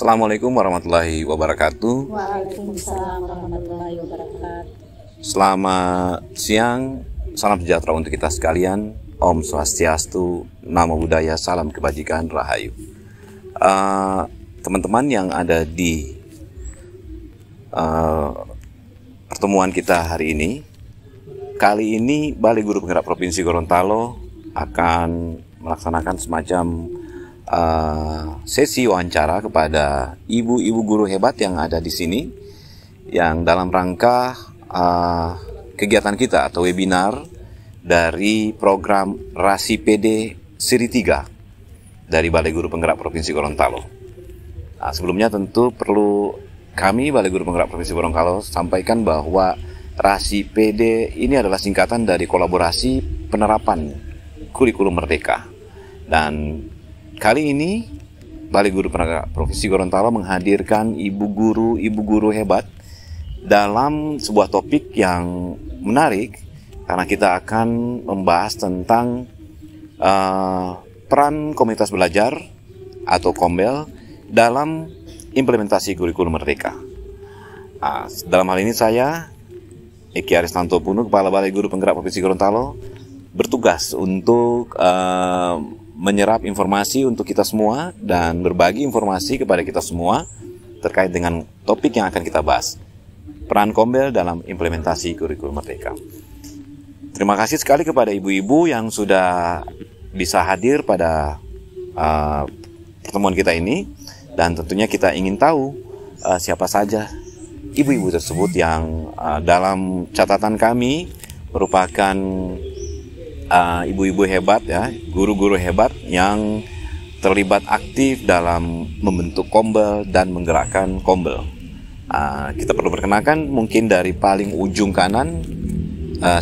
Assalamualaikum warahmatullahi wabarakatuh. Waalaikumsalam warahmatullahi wabarakatuh. Selamat siang, salam sejahtera untuk kita sekalian. Om Swastiastu, Namo Buddhaya, salam kebajikan, Rahayu. Teman-teman yang ada di pertemuan kita hari ini, kali ini Balai Guru Penggerak Provinsi Gorontalo akan melaksanakan semacam sesi wawancara kepada ibu-ibu guru hebat yang ada di sini, yang dalam rangka kegiatan kita atau webinar dari program Rasi PD Seri 3 dari Balai Guru Penggerak Provinsi Gorontalo. Sebelumnya tentu perlu kami Balai Guru Penggerak Provinsi Gorontalo sampaikan bahwa Rasi PD ini adalah singkatan dari kolaborasi penerapan kurikulum merdeka. Dan kali ini Balai Guru Penggerak Provinsi Gorontalo menghadirkan ibu guru hebat dalam sebuah topik yang menarik, karena kita akan membahas tentang peran komunitas belajar atau KOMBEL dalam implementasi kurikulum merdeka. Dalam hal ini saya, Eki Aristanto Puno, Kepala Balai Guru Penggerak Provinsi Gorontalo, bertugas untuk menyerap informasi untuk kita semua dan berbagi informasi kepada kita semua terkait dengan topik yang akan kita bahas, peran KOMBEL dalam implementasi kurikulum merdeka. Terima kasih sekali kepada ibu-ibu yang sudah bisa hadir pada pertemuan kita ini, dan tentunya kita ingin tahu siapa saja ibu-ibu tersebut yang dalam catatan kami merupakan ibu-ibu hebat, ya, guru-guru hebat yang terlibat aktif dalam membentuk KOMBEL dan menggerakkan KOMBEL. Kita perlu perkenalkan mungkin dari paling ujung kanan.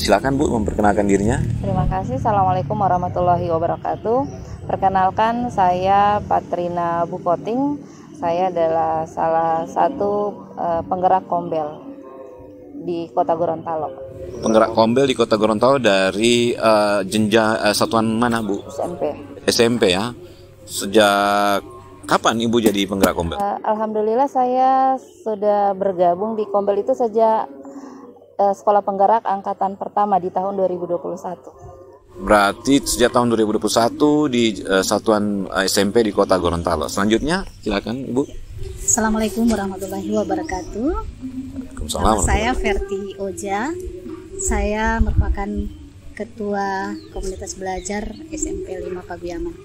Silakan Bu memperkenalkan dirinya. Terima kasih. Assalamualaikum warahmatullahi wabarakatuh. Perkenalkan, saya Patrina Bukoting. Saya adalah salah satu penggerak KOMBEL di Kota Gorontalo. Penggerak KOMBEL di Kota Gorontalo dari jenjang satuan mana Bu? SMP ya. Sejak kapan Ibu jadi penggerak KOMBEL? Alhamdulillah saya sudah bergabung di KOMBEL itu sejak Sekolah Penggerak Angkatan Pertama di tahun 2021. Berarti sejak tahun 2021 di satuan SMP di Kota Gorontalo. Selanjutnya silakan Ibu. Assalamualaikum warahmatullahi wabarakatuh. Nama saya Verti Oja. Saya merupakan Ketua Komunitas Belajar SMP 5 Paguyaman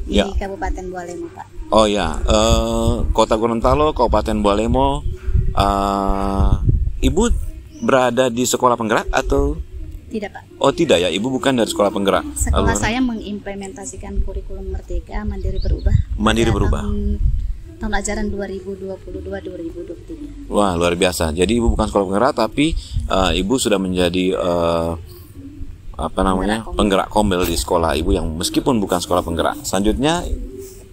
di Kabupaten Bualemo, Pak. Oh ya, Kota Gorontalo, Kabupaten Bualemo. Ibu berada di sekolah penggerak atau tidak, Pak? Oh tidak ya, Ibu bukan dari sekolah penggerak. Sekolah saya mengimplementasikan kurikulum merdeka Mandiri Berubah. Mandiri Berubah. Tahun ajaran 2022-2023. Wah, luar biasa. Jadi Ibu bukan sekolah penggerak, tapi Ibu sudah menjadi penggerak KOMBEL di sekolah Ibu yang meskipun bukan sekolah penggerak. Selanjutnya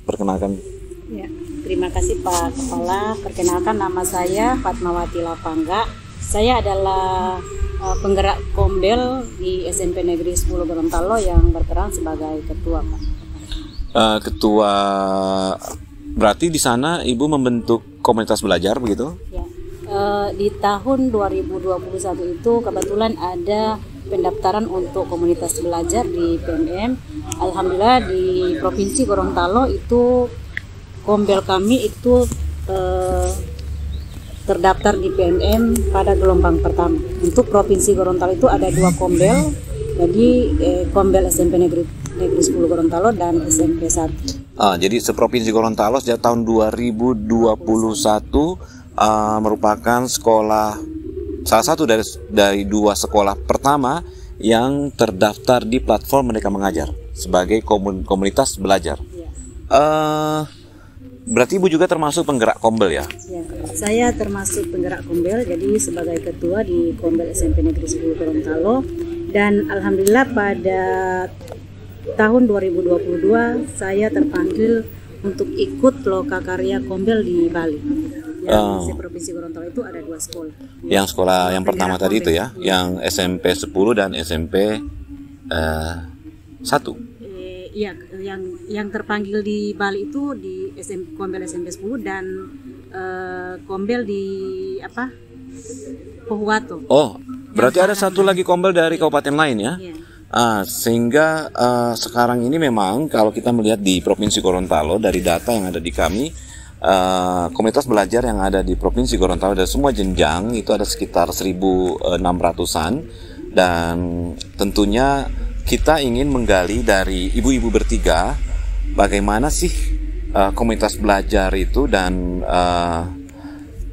perkenalkan. Ya, terima kasih Pak Kepala. Perkenalkan, nama saya Fatmawati Lapangga. Saya adalah penggerak KOMBEL di SMP Negeri 10 Gorontalo yang berperan sebagai ketua, Pak. Ketua, berarti di sana Ibu membentuk komunitas belajar begitu? Ya. Di tahun 2021 itu kebetulan ada pendaftaran untuk komunitas belajar di PMM. Alhamdulillah di Provinsi Gorontalo itu KOMBEL kami itu terdaftar di PMM pada gelombang pertama. Untuk Provinsi Gorontalo itu ada 2 KOMBEL, jadi KOMBEL SMP Negeri 10 Gorontalo dan SMP 1. Jadi seprovinsi Gorontalo sejak tahun 2021 merupakan sekolah, salah satu dari 2 sekolah pertama yang terdaftar di platform Merdeka Mengajar sebagai komunitas belajar. Ya. Berarti Ibu juga termasuk penggerak KOMBEL ya? Ya, saya termasuk penggerak KOMBEL, jadi sebagai ketua di KOMBEL SMP Negeri 10 Gorontalo. Dan alhamdulillah pada tahun 2022 saya terpanggil untuk ikut lokakarya KOMBEL di Bali. Yang di Provinsi Gorontalo itu ada 2 sekolah. Yang sekolah yang pertama tadi itu ya, yang SMP 10 dan SMP 1. ya yang terpanggil di Bali itu di Kombel SMP 10 dan Kombel di Pohuwato. Oh, berarti ada satu lagi Kombel dari kabupaten lain ya? Iya. Sehingga sekarang ini memang kalau kita melihat di Provinsi Gorontalo dari data yang ada di kami, komunitas belajar yang ada di Provinsi Gorontalo dari semua jenjang itu ada sekitar 1.600-an, dan tentunya kita ingin menggali dari ibu-ibu bertiga bagaimana sih komunitas belajar itu dan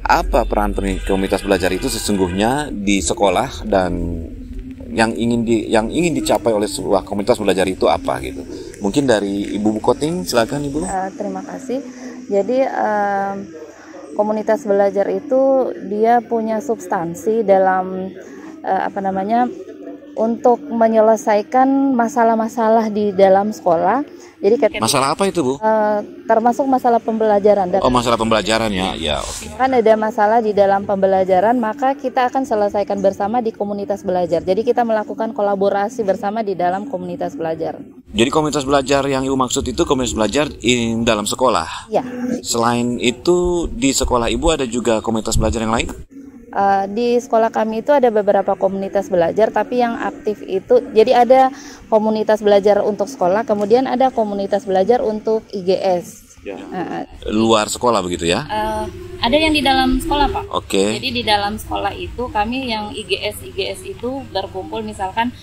apa peran komunitas belajar itu sesungguhnya di sekolah, dan yang ingin dicapai oleh sebuah komunitas belajar itu apa gitu. Mungkin dari Ibu Bukoting, silakan Ibu. Terima kasih. Jadi komunitas belajar itu dia punya substansi dalam untuk menyelesaikan masalah-masalah di dalam sekolah. Jadi masalah apa itu, Bu? Termasuk masalah pembelajaran. Oh, masalah pembelajaran ya. Ya, oke. Kan ada masalah di dalam pembelajaran, maka kita akan selesaikan bersama di komunitas belajar. Jadi kita melakukan kolaborasi bersama di dalam komunitas belajar. Jadi komunitas belajar yang Ibu maksud itu komunitas belajar dalam sekolah? Ya. Selain itu di sekolah Ibu ada juga komunitas belajar yang lain? Di sekolah kami itu ada beberapa komunitas belajar, tapi yang aktif itu jadi ada komunitas belajar untuk sekolah, kemudian ada komunitas belajar untuk IGS. Ya. Luar sekolah begitu ya? Ada yang di dalam sekolah, Pak. Oke. Jadi di dalam sekolah itu kami yang IGS itu berkumpul, misalkan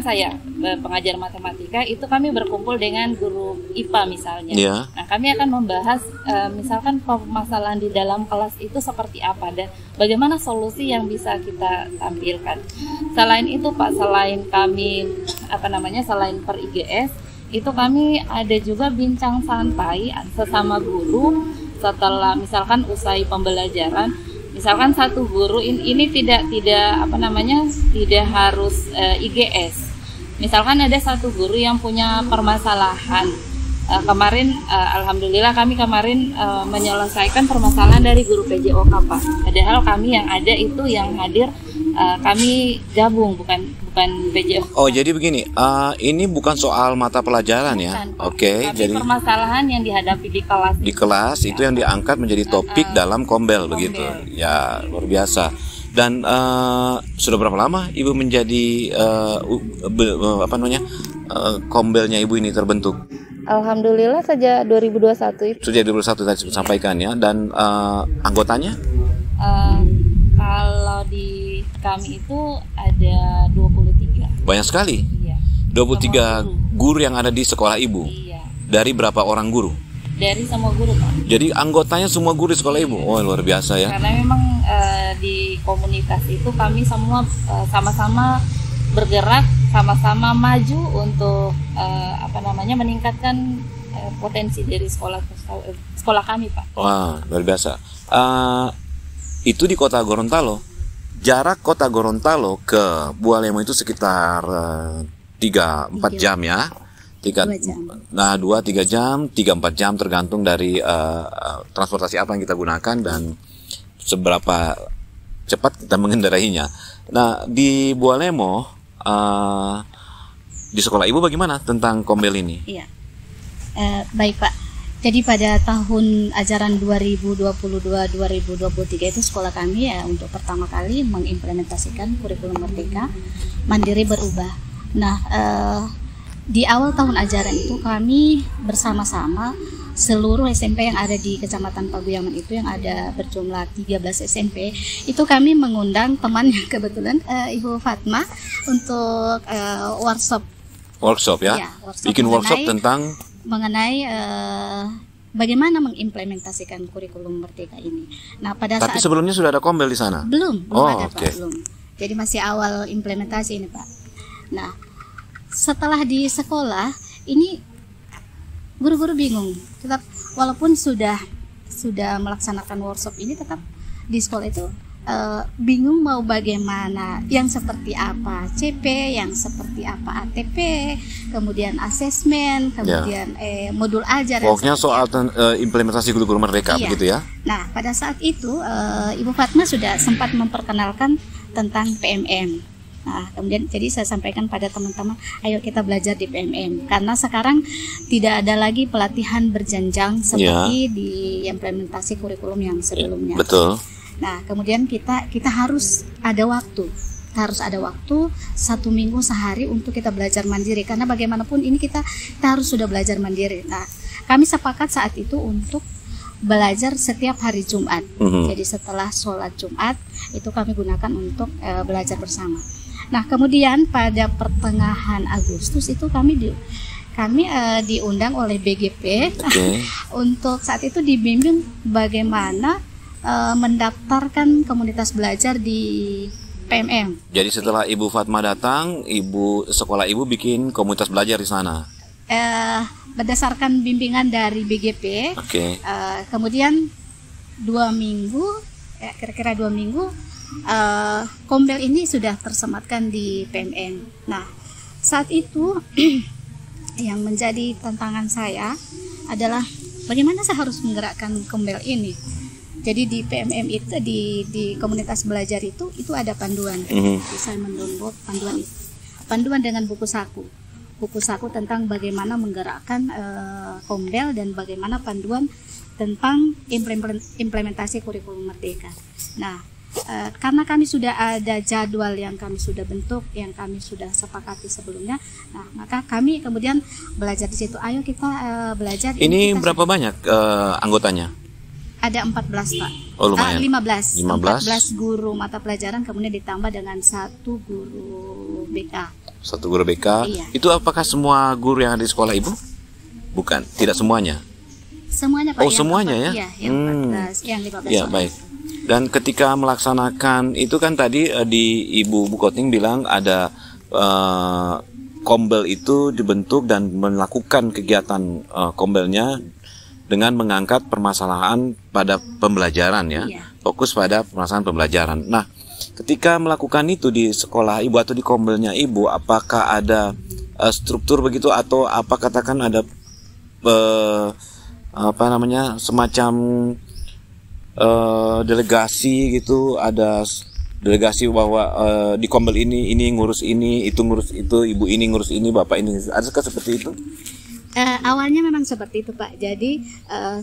saya pengajar matematika, itu kami berkumpul dengan guru IPA misalnya. Yeah. Nah, kami akan membahas misalkan permasalahan di dalam kelas itu seperti apa dan bagaimana solusi yang bisa kita tampilkan. Selain itu, Pak, selain kami selain per IGS, itu kami ada juga bincang santai sesama guru setelah misalkan usai pembelajaran. Misalkan satu guru ini tidak harus IGS. Misalkan ada satu guru yang punya permasalahan. Kemarin alhamdulillah kami menyelesaikan permasalahan dari guru PJOK, Pak. Padahal kami yang ada itu yang hadir kami gabung bukan PJOK. Oh, jadi begini, ini bukan soal mata pelajaran ya. Oke, tapi jadi permasalahan yang dihadapi di kelas. Di kelas itu yang diangkat menjadi topik dalam Kombel begitu. Ya, luar biasa. Dan sudah berapa lama Ibu menjadi Kombelnya Ibu ini terbentuk? Alhamdulillah sejak 2021 itu. Sejak 2021 tadi sampaikan ya. Dan anggotanya? Kalau di kami itu ada 23. Banyak sekali. Iya. 23 guru yang ada di sekolah Ibu. Iya. Dari berapa orang guru? Dari semua guru, Pak. Jadi anggotanya semua guru di sekolah Ibu. Oh, luar biasa ya. Karena memang di komunitas itu kami semua sama-sama bergerak, sama-sama maju untuk meningkatkan potensi dari sekolah kami, Pak. Wah, luar biasa. Itu di kota Gorontalo. Jarak kota Gorontalo ke Bualemo itu sekitar 3-4 jam ya. 2-3 jam, 3-4 jam tergantung dari transportasi apa yang kita gunakan dan seberapa cepat kita mengendarainya. Nah, di Bualemo, di sekolah Ibu bagaimana tentang Kombel ini? Iya, baik, Pak. Jadi pada tahun ajaran 2022-2023 itu sekolah kami untuk pertama kali mengimplementasikan kurikulum Merdeka Mandiri Berubah. Nah, di awal tahun ajaran itu kami bersama-sama seluruh SMP yang ada di Kecamatan Paguyangan itu yang ada berjumlah 13 SMP, itu kami mengundang teman yang kebetulan Ibu Fatma untuk workshop ya? Bikin workshop tentang mengenai bagaimana mengimplementasikan kurikulum Merdeka ini. Nah, tapi sebelumnya sudah ada Kombel di sana? Belum ada, okay. Pak, belum. Jadi masih awal implementasi ini, Pak. Nah, setelah di sekolah ini guru-guru bingung. Tetap walaupun sudah melaksanakan workshop ini, tetap di sekolah itu bingung mau bagaimana, yang seperti apa CP, yang seperti apa ATP, kemudian asesmen, kemudian modul ajar. Pokoknya soal implementasi kurikulum Merdeka begitu ya. Nah, pada saat itu Ibu Fatma sudah sempat memperkenalkan tentang PMM. Nah, kemudian jadi saya sampaikan pada teman-teman, ayo kita belajar di PMM, karena sekarang tidak ada lagi pelatihan berjenjang seperti di implementasi kurikulum yang sebelumnya. Betul. Nah, kemudian kita harus ada waktu. Harus ada waktu 1 minggu sehari untuk kita belajar mandiri, karena bagaimanapun ini kita harus sudah belajar mandiri. Nah, kami sepakat saat itu untuk belajar setiap hari Jumat. Jadi setelah sholat Jumat itu kami gunakan untuk belajar bersama. Nah, kemudian pada pertengahan Agustus itu kami diundang oleh BGP untuk saat itu dibimbing bagaimana mendaftarkan komunitas belajar di PMM. Jadi setelah Ibu Fatma datang, sekolah Ibu bikin komunitas belajar di sana. Berdasarkan bimbingan dari BGP, kemudian 2 minggu, kira-kira 2 minggu, Kombel ini sudah tersematkan di PMM. Nah, saat itu yang menjadi tantangan saya adalah bagaimana saya harus menggerakkan Kombel ini. Jadi di PMM itu, di komunitas belajar itu ada panduan. Jadi saya mendownload panduan dengan buku saku tentang bagaimana menggerakkan Kombel dan bagaimana panduan tentang implementasi kurikulum Merdeka. Nah, karena kami sudah ada jadwal yang kami sudah bentuk, yang kami sudah sepakati sebelumnya, nah maka kami kemudian belajar di situ. Ayo kita belajar. Ini berapa banyak anggotanya? Ada 14, Pak. Oh, lumayan. 15 guru mata pelajaran, kemudian ditambah dengan 1 guru BK. 1 guru BK. Iya. Itu apakah semua guru yang ada di sekolah Ibu? Bukan, tidak semuanya. Semuanya, Pak. Oh, semuanya ya? Iya, yang 14, yang 15. Ya, baik. Dan ketika melaksanakan itu kan tadi di Ibu Bukoting bilang ada Kombel itu dibentuk dan melakukan kegiatan Kombelnya dengan mengangkat permasalahan pada pembelajaran ya. Fokus pada permasalahan pembelajaran. Nah, ketika melakukan itu di sekolah Ibu atau di Kombelnya Ibu, apakah ada struktur begitu atau apa katakan ada semacam delegasi gitu, ada delegasi bahwa di Kombel ini ngurus ini, itu ngurus itu, ibu ini ngurus ini, bapak ini, adakah seperti itu? Awalnya memang seperti itu, Pak. Jadi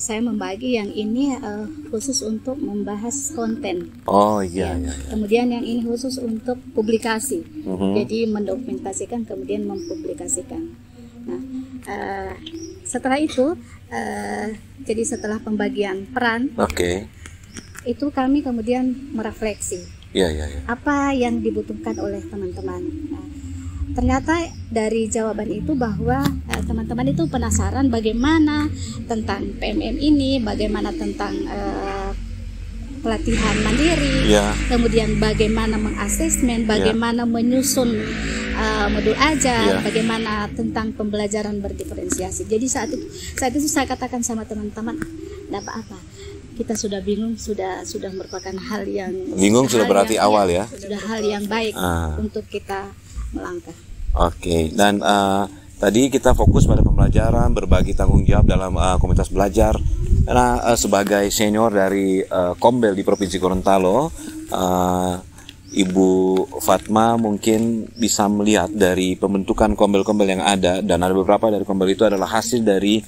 saya membagi yang ini khusus untuk membahas konten. Oh iya. Kemudian yang ini khusus untuk publikasi. Jadi mendokumentasikan kemudian mempublikasikan. Nah, setelah itu jadi setelah pembagian peran, itu kami kemudian merefleksi apa yang dibutuhkan oleh teman-teman. Nah, ternyata dari jawaban itu bahwa teman-teman itu penasaran bagaimana tentang PMM ini, bagaimana tentang pelatihan mandiri, kemudian bagaimana mengasesmen, bagaimana menyusun modul ajar, bagaimana tentang pembelajaran berdiferensiasi. Jadi saat itu saya katakan sama teman-teman, tidak apa-apa, kita sudah bingung, sudah merupakan hal yang bingung, sudah berarti awal ya, sudah hal yang baik untuk kita melangkah. Dan tadi kita fokus pada pembelajaran, berbagi tanggung jawab dalam komunitas belajar. Nah, sebagai senior dari Kombel di Provinsi Gorontalo, Ibu Fatma mungkin bisa melihat dari pembentukan Kombel-Kombel yang ada, dan ada beberapa dari Kombel itu adalah hasil dari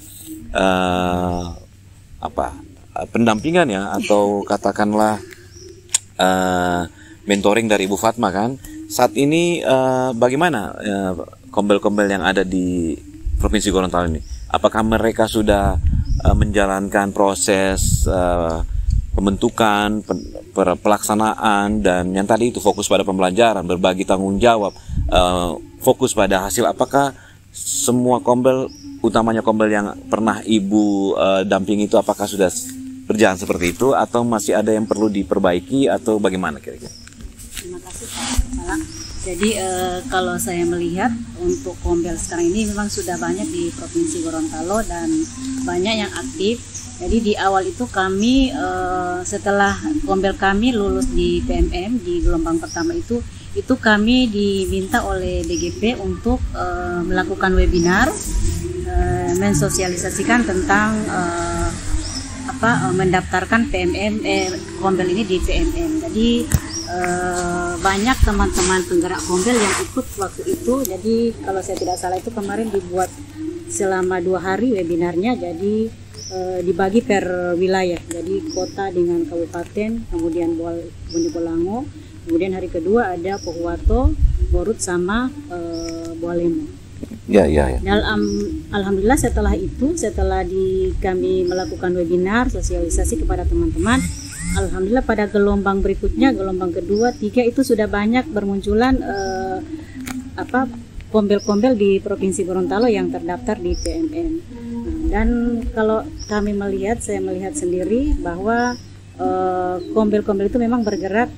pendampingan ya, atau katakanlah mentoring dari Ibu Fatma kan. Saat ini bagaimana Kombel-Kombel yang ada di Provinsi Gorontalo ini? Apakah mereka sudah menjalankan proses pembentukan, pelaksanaan, dan yang tadi itu fokus pada pembelajaran, berbagi tanggung jawab, fokus pada hasil? Apakah semua Kombel, utamanya Kombel yang pernah Ibu dampingi itu, apakah sudah berjalan seperti itu, atau masih ada yang perlu diperbaiki, atau bagaimana kira-kira? Terima kasih Pak Kepala. Jadi kalau saya melihat untuk Kombel sekarang ini memang sudah banyak di Provinsi Gorontalo dan banyak yang aktif. Jadi di awal itu kami setelah Kombel kami lulus di PMM di gelombang pertama itu kami diminta oleh BGP untuk melakukan webinar, mensosialisasikan tentang mendaftarkan PMM Kombel ini di PMM. Jadi banyak teman-teman penggerak Kombel yang ikut waktu itu. Jadi kalau saya tidak salah itu kemarin dibuat selama 2 hari webinarnya. Jadi dibagi per wilayah. Jadi kota dengan kabupaten, kemudian Bone Bolango, kemudian hari kedua ada Pohuwato, Borut sama Bualemo. Ya. Alhamdulillah setelah itu, kami melakukan webinar sosialisasi kepada teman-teman. Alhamdulillah pada gelombang berikutnya, gelombang kedua, 3 itu sudah banyak bermunculan kombel-kombel di Provinsi Gorontalo yang terdaftar di PMN. Dan kalau saya melihat sendiri bahwa kombel-kombel itu memang bergerak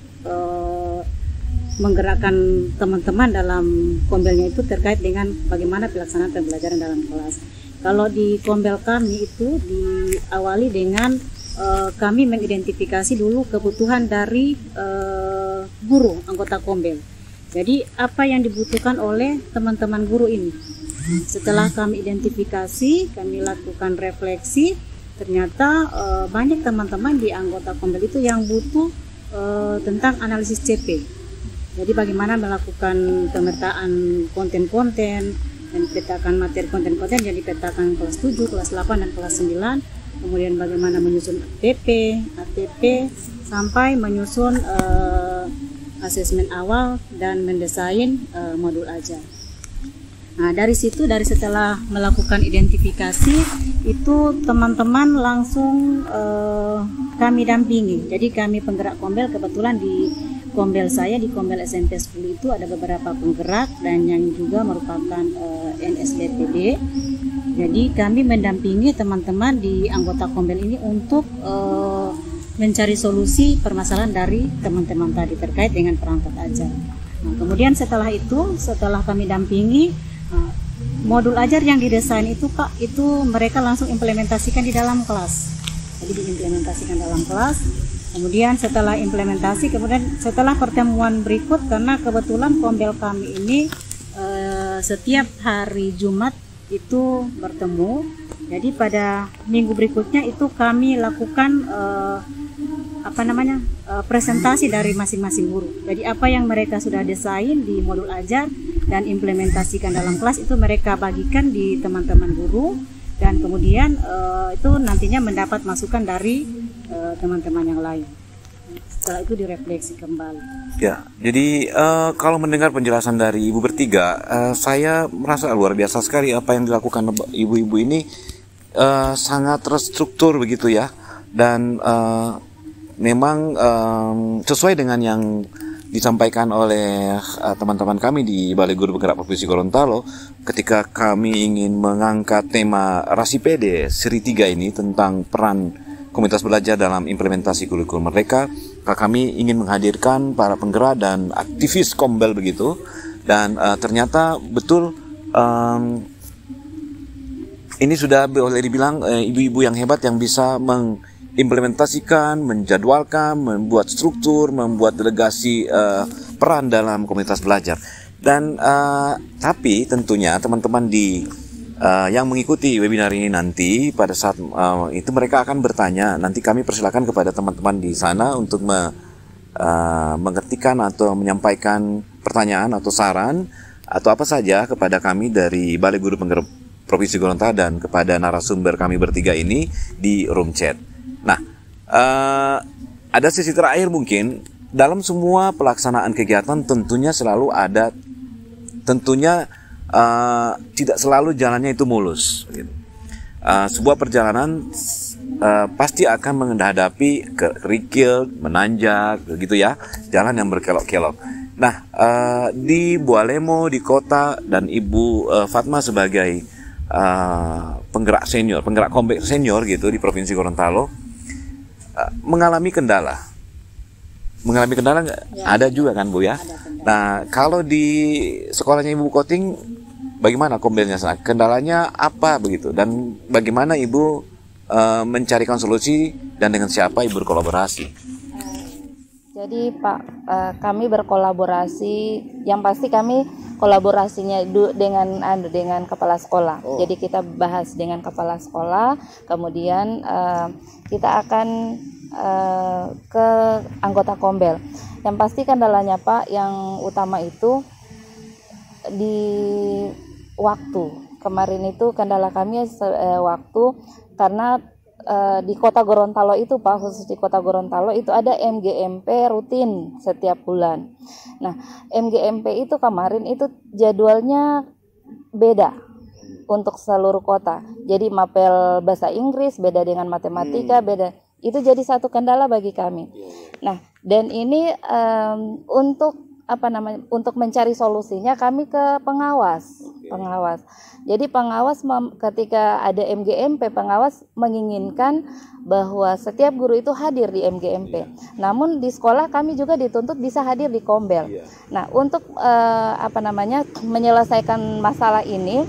menggerakkan teman-teman dalam kombelnya itu terkait dengan bagaimana pelaksanaan pembelajaran dalam kelas. Kalau di kombel kami itu diawali dengan kami mengidentifikasi dulu kebutuhan dari guru anggota kombel. Jadi apa yang dibutuhkan oleh teman-teman guru ini. Setelah kami identifikasi, kami lakukan refleksi, ternyata banyak teman-teman di anggota kombel itu yang butuh tentang analisis CP. Jadi bagaimana melakukan pemetaan konten-konten dan petakan materi konten-konten yang dipetakan kelas 7, kelas 8, dan kelas 9. Kemudian bagaimana menyusun ATP, sampai menyusun asesmen awal dan mendesain modul ajar. Nah, dari setelah melakukan identifikasi itu teman-teman langsung kami dampingi. Jadi kami penggerak Kombel, kebetulan di Kombel saya di Kombel SMP 10 itu ada beberapa penggerak dan yang juga merupakan NSDPD. Jadi kami mendampingi teman-teman di anggota Kombel ini untuk mencari solusi permasalahan dari teman-teman tadi terkait dengan perangkat ajar. Nah, kemudian setelah kami dampingi, modul ajar yang didesain itu Pak, itu mereka langsung implementasikan di dalam kelas. Jadi diimplementasikan dalam kelas. Kemudian setelah implementasi, kemudian setelah pertemuan berikut, karena kebetulan Kombel kami ini setiap hari Jumat itu bertemu. Jadi pada minggu berikutnya itu kami lakukan presentasi dari masing-masing guru. Jadi apa yang mereka sudah desain di modul ajar dan implementasikan dalam kelas itu mereka bagikan di teman-teman guru, dan kemudian itu nantinya mendapat masukan dari teman-teman yang lain. Setelah itu direfleksi kembali. Ya, jadi kalau mendengar penjelasan dari ibu bertiga, saya merasa luar biasa sekali apa yang dilakukan ibu-ibu ini, sangat terstruktur begitu ya, dan memang sesuai dengan yang disampaikan oleh teman-teman kami di Balai Guru Penggerak Provinsi Gorontalo ketika kami ingin mengangkat tema Rasipede seri 3 ini tentang peran komunitas belajar dalam implementasi kurikulum merdeka. Kami ingin menghadirkan para penggerak dan aktivis Kombel begitu, dan ternyata betul ini sudah boleh dibilang ibu-ibu yang hebat yang bisa mengimplementasikan, menjadwalkan, membuat struktur, membuat delegasi peran dalam komunitas belajar. Dan tapi tentunya teman-teman yang mengikuti webinar ini nanti pada saat itu mereka akan bertanya. Nanti kami persilakan kepada teman-teman di sana untuk mengertikan atau menyampaikan pertanyaan atau saran atau apa saja kepada kami dari Balai Guru Penggerak Provinsi Gorontalo dan kepada narasumber kami bertiga ini di room chat. Nah, ada sesi terakhir mungkin dalam semua pelaksanaan kegiatan tentunya selalu ada, tidak selalu jalannya itu mulus. Sebuah perjalanan pasti akan menghadapi kerikil, menanjak, gitu ya, jalan yang berkelok-kelok. Nah, di Bualemo, di kota, dan Ibu Fatma sebagai penggerak senior, penggerak Kombel senior gitu di Provinsi Gorontalo, mengalami kendala nggak? Ya, ada juga kan Bu ya? Nah, kalau di sekolahnya Ibu Koting, bagaimana Kombelnya? Kendalanya apa begitu? Dan bagaimana Ibu mencarikan solusi dan dengan siapa Ibu berkolaborasi? Jadi Pak, kami berkolaborasi, yang pasti kami kolaborasinya dengan kepala sekolah. Jadi kita bahas dengan kepala sekolah, kemudian kita akan ke anggota Kombel. Yang pasti kendalanya Pak, yang utama itu di waktu. Kemarin itu kendala kami waktu, karena di Kota Gorontalo itu Pak, khusus di Kota Gorontalo itu ada MGMP rutin setiap bulan. Nah, MGMP itu kemarin itu jadwalnya beda untuk seluruh kota. Jadi mapel bahasa Inggris beda dengan matematika, beda. Itu jadi satu kendala bagi kami. Nah, dan ini untuk mencari solusinya kami ke pengawas. Jadi pengawas ketika ada MGMP, pengawas menginginkan bahwa setiap guru itu hadir di MGMP. Namun di sekolah kami juga dituntut bisa hadir di Kombel. Nah, untuk menyelesaikan masalah ini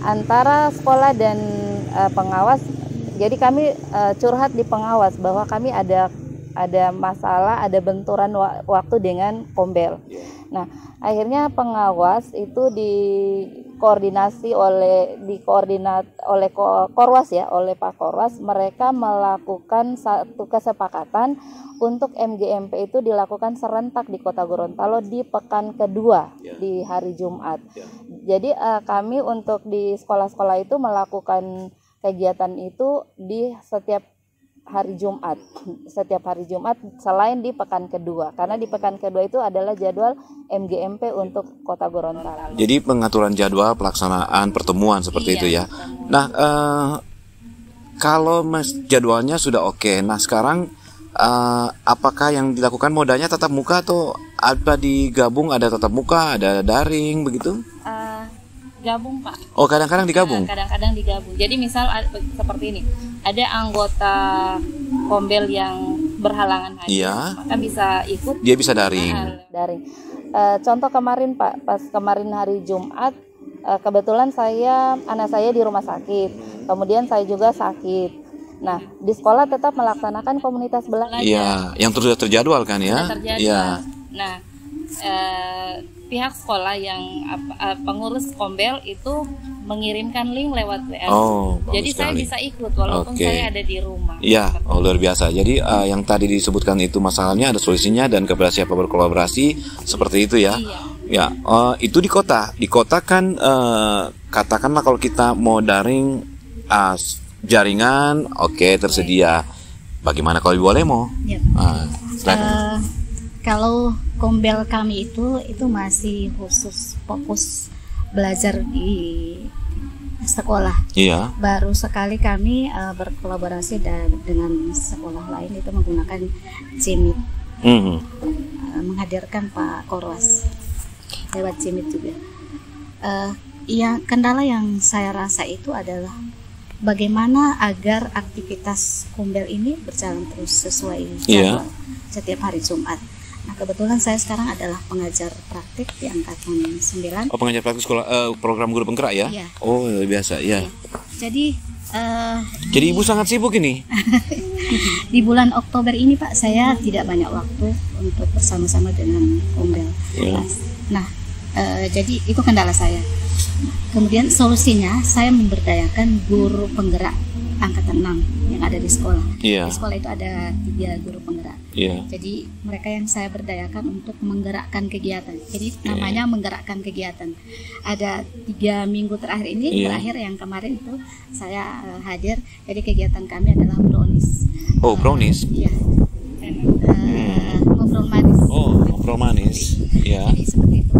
antara sekolah dan pengawas, jadi kami curhat di pengawas bahwa kami ada masalah, ada benturan waktu dengan Kombel. Nah, akhirnya pengawas itu dikoordinasi oleh Korwas ya, oleh Pak Korwas. Mereka melakukan satu kesepakatan untuk MGMP itu dilakukan serentak di Kota Gorontalo di pekan kedua di hari Jumat. Jadi kami untuk di sekolah-sekolah itu melakukan kegiatan itu di setiap hari Jumat selain di pekan kedua, karena di pekan kedua itu adalah jadwal MGMP untuk Kota Gorontalo. Jadi pengaturan jadwal pelaksanaan pertemuan seperti itu ya. Nah, kalau jadwalnya sudah oke, nah sekarang apakah yang dilakukan modalnya tatap muka atau apa digabung, ada tatap muka, ada daring begitu? Gabung Pak. Oh, kadang-kadang digabung? Kadang-kadang digabung. Jadi misal seperti ini, ada anggota Kombel yang berhalangan hadir, maka bisa ikut. Dia bisa daring. Daring. Contoh kemarin Pak, pas kemarin hari Jumat, kebetulan anak saya di rumah sakit, kemudian saya juga sakit. Nah, di sekolah tetap melaksanakan komunitas belajar. Iya, yang sudah terjadwal kan ya? Iya. Nah, pihak sekolah yang pengurus Kombel itu mengirimkan link lewat WA. Jadi saya bisa ikut walaupun saya ada di rumah. Iya, luar biasa. Jadi yang tadi disebutkan itu masalahnya ada solusinya dan kepada siapa berkolaborasi seperti itu ya. Iya. Ya, itu di kota. Di kota kan katakanlah kalau kita mau daring jaringan tersedia. Bagaimana kalau di Walemo? Ya. Kalau Kombel kami itu masih khusus fokus belajar di sekolah. Iya. Baru sekali kami berkolaborasi dengan sekolah lain itu menggunakan Cimit, menghadirkan Pak Korwas lewat Cimit juga. Kendala yang saya rasa itu adalah bagaimana agar aktivitas Kombel ini berjalan terus sesuai jadwal setiap hari Jumat. Nah, kebetulan saya sekarang adalah pengajar praktik di angkatan 9. Oh, pengajar praktik sekolah program guru penggerak ya? Iya. Oh, biasa ya. Jadi Ibu sangat sibuk ini. Di bulan Oktober ini Pak, saya tidak banyak waktu untuk bersama-sama dengan Kombel. Nah, jadi itu kendala saya. Kemudian solusinya saya memberdayakan guru penggerak angkatan 6 yang ada di sekolah. Di sekolah itu ada 3 guru penggerak. Jadi mereka yang saya berdayakan untuk menggerakkan kegiatan. Jadi namanya menggerakkan kegiatan. Ada 3 minggu terakhir ini, terakhir yang kemarin itu saya hadir. Jadi kegiatan kami adalah brownies. Oh, brownies? Iya. Ngobrol manis. Oh, ngobrol manis. Ya. Jadi seperti itu.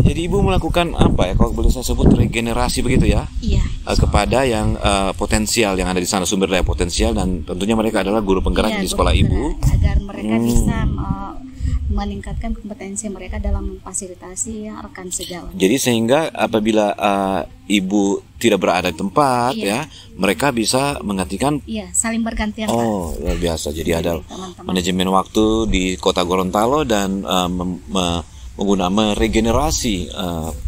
Jadi Ibu melakukan apa ya, kalau boleh saya sebut regenerasi begitu ya? Iya. Kepada yang potensial yang ada di sana, sumber daya potensial, dan tentunya mereka adalah guru penggerak di sekolah Ibu. Agar mereka bisa meningkatkan kompetensi mereka dalam memfasilitasi rekan sejawat. Jadi sehingga apabila Ibu tidak berada di tempat ya, mereka bisa menggantikan. Iya, saling bergantian. Oh, luar biasa. Jadi ada manajemen waktu di Kota Gorontalo dan meregenerasi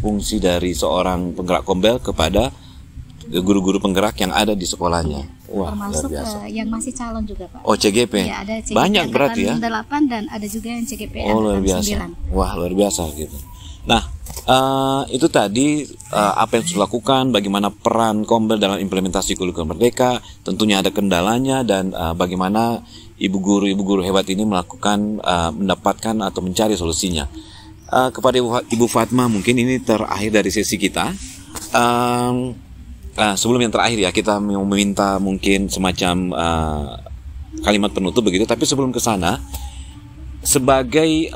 fungsi dari seorang penggerak Kombel kepada guru-guru penggerak yang ada di sekolahnya. Wah, termasuk luar biasa. Yang masih calon juga Pak. Oh, CGP. Ya, ada CGP banyak berarti ya. 8 dan ada juga yang CGP luar biasa. 9. Wah, luar biasa gitu. Nah, itu tadi apa yang sudah dilakukan, bagaimana peran Kombel dalam implementasi kurikulum merdeka, tentunya ada kendalanya, dan bagaimana ibu guru hebat ini mendapatkan atau mencari solusinya. Kepada Ibu Fatma, mungkin ini terakhir dari sesi kita. Sebelum yang terakhir ya, kita mau meminta mungkin semacam kalimat penutup begitu. Tapi sebelum ke sana, sebagai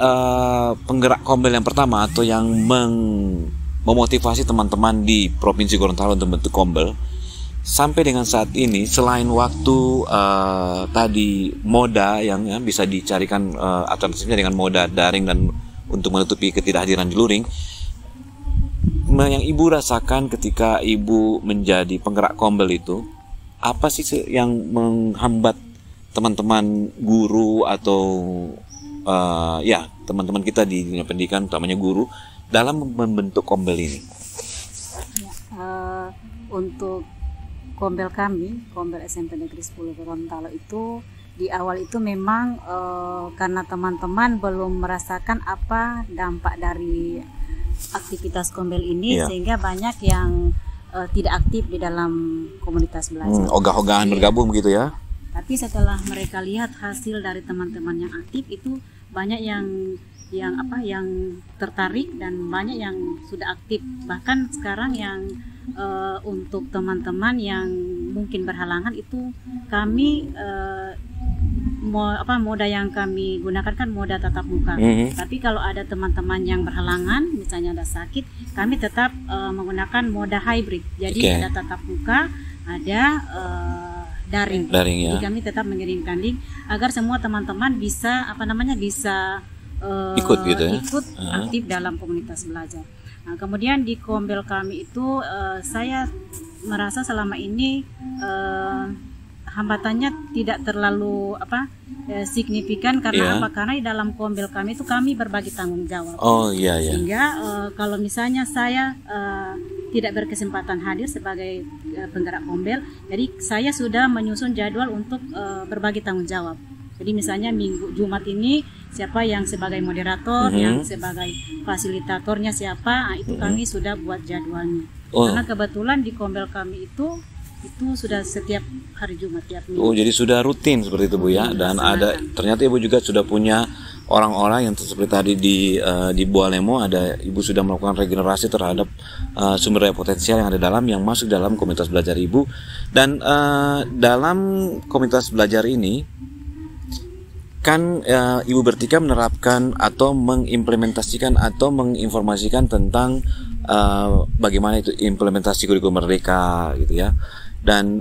penggerak Kombel yang pertama atau yang memotivasi teman-teman di Provinsi Gorontalo untuk membentuk Kombel, sampai dengan saat ini selain waktu tadi moda yang bisa dicarikan alternatifnya dengan moda daring dan untuk menutupi ketidakhadiran di luring, yang Ibu rasakan ketika Ibu menjadi penggerak Kombel itu, apa sih yang menghambat teman-teman guru atau teman-teman kita di dunia pendidikan, utamanya guru, dalam membentuk Kombel ini? Untuk Kombel kami, Kombel SMP Negeri 10 Gorontalo itu di awal itu memang karena teman-teman belum merasakan apa dampak dari aktivitas Kombel ini, sehingga banyak yang tidak aktif di dalam komunitas belajar. Ogah-ogahan bergabung begitu ya. Tapi setelah mereka lihat hasil dari teman-teman yang aktif itu, banyak yang tertarik dan banyak yang sudah aktif. Bahkan sekarang yang untuk teman-teman yang mungkin berhalangan itu kami moda yang kami gunakan kan moda tatap muka. Tapi kalau ada teman-teman yang berhalangan, misalnya ada sakit, kami tetap menggunakan moda hybrid. Jadi ada tatap muka, ada daring ya. Jadi kami tetap mengirimkan link agar semua teman-teman bisa ikut aktif dalam komunitas belajar. Nah, kemudian di Kombel kami itu saya merasa selama ini hambatannya tidak terlalu signifikan karena karena di dalam Kombel kami itu kami berbagi tanggung jawab. Sehingga kalau misalnya saya tidak berkesempatan hadir sebagai penggerak Kombel, jadi saya sudah menyusun jadwal untuk berbagi tanggung jawab. Jadi misalnya Jumat ini siapa yang sebagai moderator, yang sebagai fasilitatornya siapa, itu kami sudah buat jadwalnya. Karena kebetulan di Kombel kami itu sudah setiap hari Jumat tiap minggu. Jadi sudah rutin seperti itu Bu ya. Dan ternyata Ibu juga sudah punya orang-orang yang seperti tadi di Bualemo, Ibu sudah melakukan regenerasi terhadap sumber daya potensial yang ada yang masuk dalam komunitas belajar Ibu. Dan dalam komunitas belajar ini kan Ibu bertiga menerapkan atau mengimplementasikan atau menginformasikan tentang bagaimana itu implementasi kurikulum merdeka gitu ya. Dan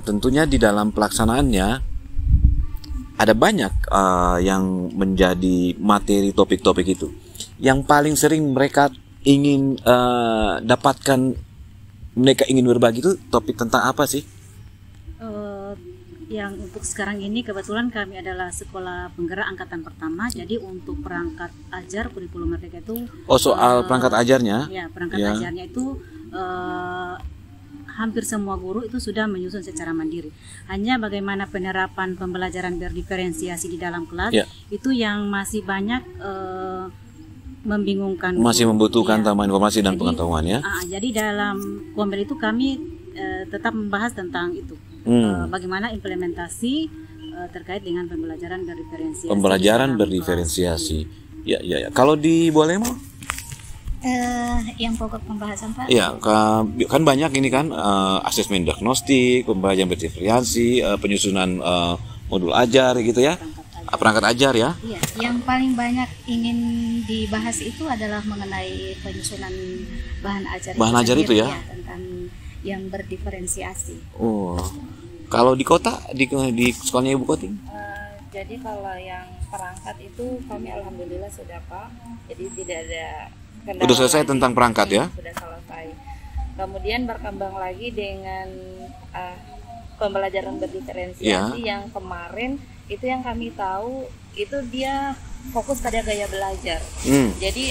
tentunya di dalam pelaksanaannya ada banyak yang menjadi materi topik-topik itu. Yang paling sering mereka ingin mereka ingin berbagi itu topik tentang apa sih? Yang untuk sekarang ini kebetulan kami adalah sekolah penggerak angkatan pertama, jadi untuk perangkat ajar kurikulum merdeka itu soal perangkat ajarnya? Ya, perangkat ajarnya itu hampir semua guru itu sudah menyusun secara mandiri. Hanya bagaimana penerapan pembelajaran berdiferensiasi di dalam kelas itu yang masih banyak membingungkan. Masih membutuhkan tambahan informasi dan pengetahuan ya. Jadi dalam Kombel itu kami tetap membahas tentang itu. Bagaimana implementasi terkait dengan pembelajaran berdiferensiasi. Pembelajaran berdiferensiasi. Ya. Kalau di Bualemo? Yang pokok pembahasan Pak? Ya, kan banyak ini kan asesmen diagnostik, pembelajaran berdiferensiasi, penyusunan modul ajar gitu ya. Perangkat ajar ya. Iya, yang paling banyak ingin dibahas itu adalah mengenai penyusunan bahan ajar. Bahan ajar itu ya? Tentang yang berdiferensiasi. Kalau di kota, di sekolahnya Ibu Koting? Jadi kalau yang perangkat itu kami alhamdulillah sudah Pak. Jadi tidak ada kendala. Sudah selesai tentang perangkat ya? Sudah selesai. Kemudian berkembang lagi dengan pembelajaran berdiferensiasi yang kemarin itu yang kami tahu itu dia fokus pada gaya belajar. Jadi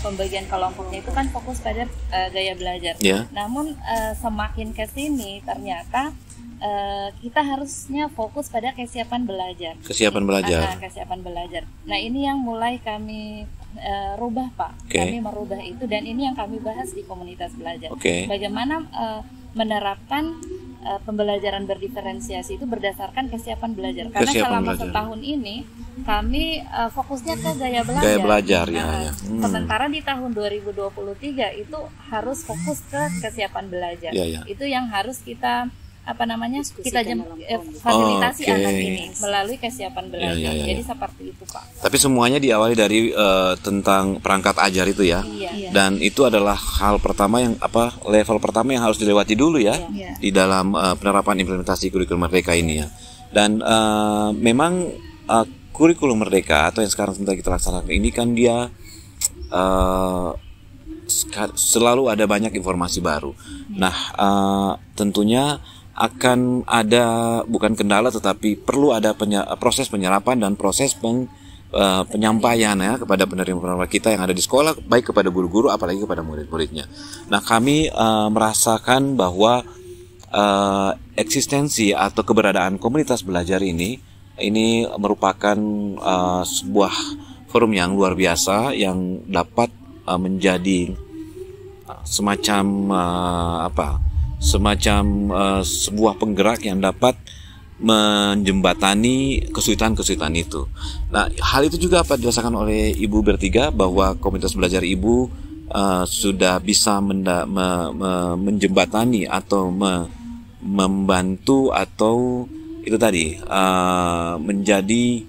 pembagian kelompoknya itu kan fokus pada gaya belajar. Namun semakin ke sini ternyata kita harusnya fokus pada kesiapan belajar. Kesiapan belajar. Nah, ini yang mulai kami rubah Pak. Kami merubah itu dan ini yang kami bahas di komunitas belajar. Bagaimana menerapkan pembelajaran berdiferensiasi itu berdasarkan kesiapan belajar. Karena Kesiapan selama belajar. setahun ini kami fokusnya ke gaya belajar. Gaya belajar, ya, Nah, ya. Sementara di tahun 2023 itu harus fokus ke kesiapan belajar. Ya, ya. Itu yang harus kita Diskusikan kita dalam kelompok. fasilitasi Oke. anak ini melalui kesiapan belajar. Ya, ya, ya. Jadi seperti itu, Pak. Tapi semuanya diawali dari tentang perangkat ajar itu ya. Iya. Dan itu adalah hal pertama yang level pertama yang harus dilewati dulu ya Iya. di dalam penerapan implementasi kurikulum merdeka ini ya. Dan memang kurikulum merdeka atau yang sekarang sedang kita laksanakan ini kan dia selalu ada banyak informasi baru. Nah, tentunya akan ada bukan kendala tetapi perlu ada proses penyerapan dan proses penyampaian ya kepada penerima kita yang ada di sekolah, baik kepada guru-guru apalagi kepada murid-muridnya. Nah, kami merasakan bahwa eksistensi atau keberadaan komunitas belajar ini merupakan sebuah forum yang luar biasa yang dapat menjadi semacam sebuah penggerak yang dapat menjembatani kesulitan-kesulitan itu. Nah, hal itu juga dirasakan oleh Ibu bertiga bahwa komunitas belajar Ibu sudah bisa menjembatani atau membantu atau itu tadi menjadi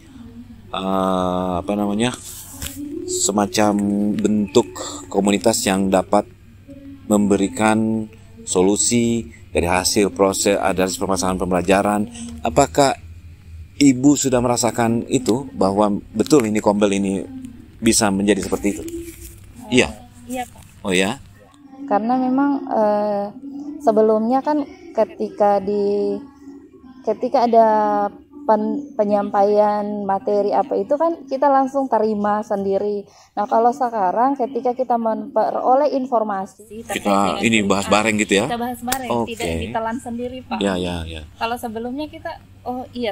semacam bentuk komunitas yang dapat memberikan solusi dari hasil proses dari permasalahan pembelajaran. Apakah Ibu sudah merasakan itu bahwa betul ini Kombel ini bisa menjadi seperti itu? Iya. Iya, Pak. Oh ya. Karena memang sebelumnya kan ketika ada penyampaian materi apa itu kan kita langsung terima sendiri. Nah, kalau sekarang ketika kita memperoleh informasi Kita ini bahas bareng gitu ya. kita bahas bareng, Oke. tidak ditelan sendiri, Pak. Ya. Kalau sebelumnya kita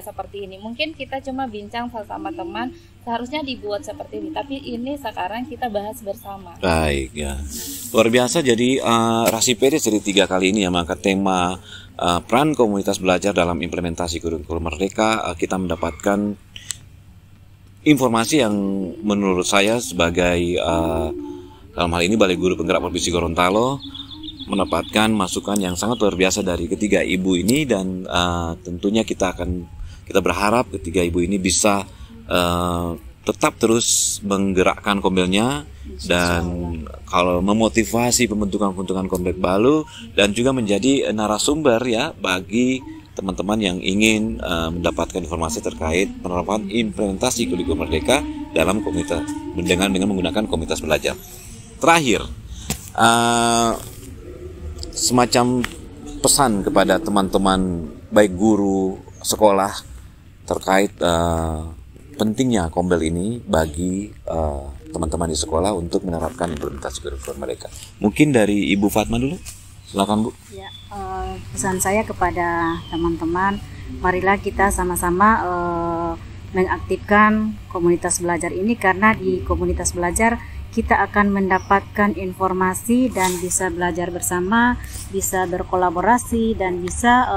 seperti ini, mungkin kita cuma bincang sama teman, seharusnya dibuat seperti ini, tapi ini sekarang kita bahas bersama. Baik ya. Luar biasa. Jadi Rasipede seri 3 kali ini yang mengangkat tema peran komunitas belajar dalam implementasi kurikulum merdeka. Kita mendapatkan informasi yang menurut saya sebagai dalam hal ini Balai Guru Penggerak Provinsi Gorontalo mendapatkan masukan yang sangat luar biasa dari ketiga ibu ini, dan tentunya kita berharap ketiga ibu ini bisa tetap terus menggerakkan Kombelnya dan kalau memotivasi pembentukan Kombel baru, dan juga menjadi narasumber ya bagi teman-teman yang ingin mendapatkan informasi terkait penerapan implementasi kurikulum merdeka dalam komunitas dengan menggunakan komunitas belajar. Terakhir, semacam pesan kepada teman-teman baik guru sekolah terkait pentingnya Kombel ini bagi teman-teman di sekolah untuk menerapkan implementasi kurikulum mereka. Mungkin dari Ibu Fatma dulu, silakan Bu. Ya, pesan saya kepada teman-teman, marilah kita sama-sama mengaktifkan komunitas belajar ini, karena di komunitas belajar kita akan mendapatkan informasi dan bisa belajar bersama, bisa berkolaborasi, dan bisa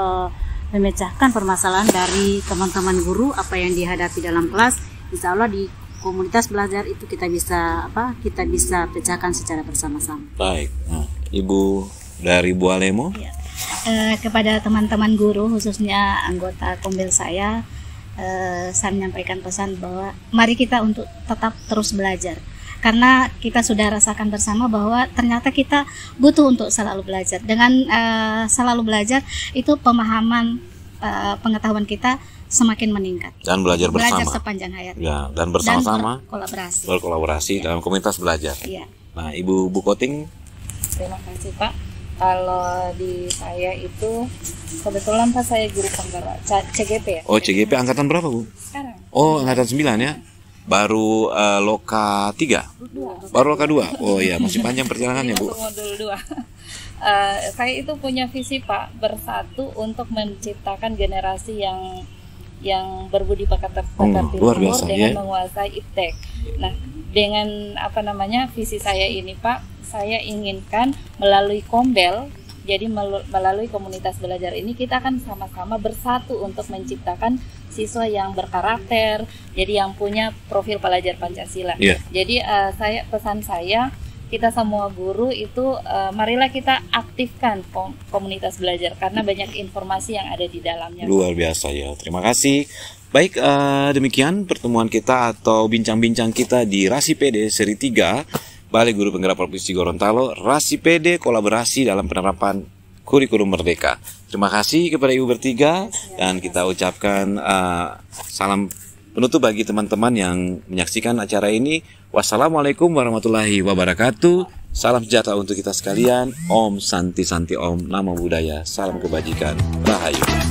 memecahkan permasalahan dari teman-teman guru apa yang dihadapi dalam kelas. Insya Allah di komunitas belajar itu kita bisa pecahkan secara bersama-sama. Baik, nah, Ibu dari Bu Alemo. Ya. Kepada teman-teman guru khususnya anggota Kombel saya menyampaikan pesan bahwa mari kita untuk tetap terus belajar, karena kita sudah rasakan bersama bahwa ternyata kita butuh untuk selalu belajar. Dengan selalu belajar itu pemahaman pengetahuan kita semakin meningkat. Dan belajar bersama. Belajar sepanjang hayat. Ya, dan bersama-sama berkolaborasi dalam komunitas belajar. Iya. Nah, Ibu Bukoting. Terima kasih, Pak. Kalau di saya itu kebetulan Pak saya guru penggerak CGP ya. Oh, CGP angkatan berapa, Bu? Sekarang Oh, angkatan 9 ya. Baru Loka 3. Baru Loka 2. Oh iya, masih panjang perjalanannya, Bu. Masuk modul 2. Saya itu punya visi, Pak, bersatu untuk menciptakan generasi yang berbudi pekerti luar luhur biasa, dengan ya. menguasai iptek. Nah, dengan visi saya ini, Pak, saya inginkan melalui Kombel Jadi melalui komunitas belajar ini kita akan sama-sama bersatu untuk menciptakan siswa yang berkarakter, jadi yang punya profil pelajar Pancasila. Jadi pesan saya, kita semua guru itu marilah kita aktifkan komunitas belajar karena banyak informasi yang ada di dalamnya. Luar biasa ya, terima kasih. Baik, demikian pertemuan kita atau bincang-bincang kita di RASIPD seri 3 Balai Guru Penggerak Provinsi Gorontalo. RASIPD kolaborasi dalam penerapan kurikulum merdeka. Terima kasih kepada Ibu bertiga dan kita ucapkan salam penutup bagi teman-teman yang menyaksikan acara ini. Wassalamualaikum warahmatullahi wabarakatuh. Salam sejahtera untuk kita sekalian. Om Santi Santi Om. Namo Buddhaya. Salam kebajikan. Rahayu.